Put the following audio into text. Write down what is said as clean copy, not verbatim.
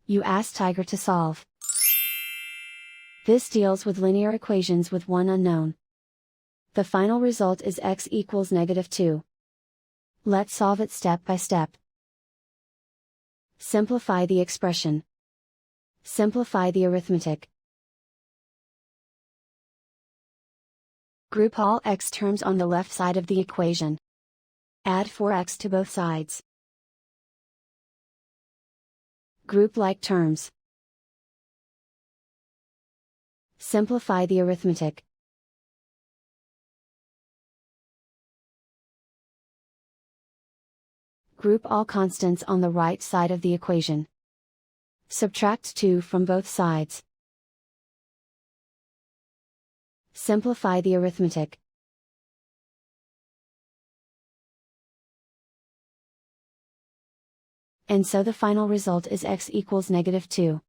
You ask Tiger to solve. This deals with linear equations with one unknown. The final result is x equals -2. Let's solve it step by step. Simplify the expression. Simplify the arithmetic. Group all x terms on the left side of the equation. Add 4x to both sides. Group like terms. Simplify the arithmetic. Group all constants on the right side of the equation. Subtract 2 from both sides. Simplify the arithmetic. And so the final result is x equals -2.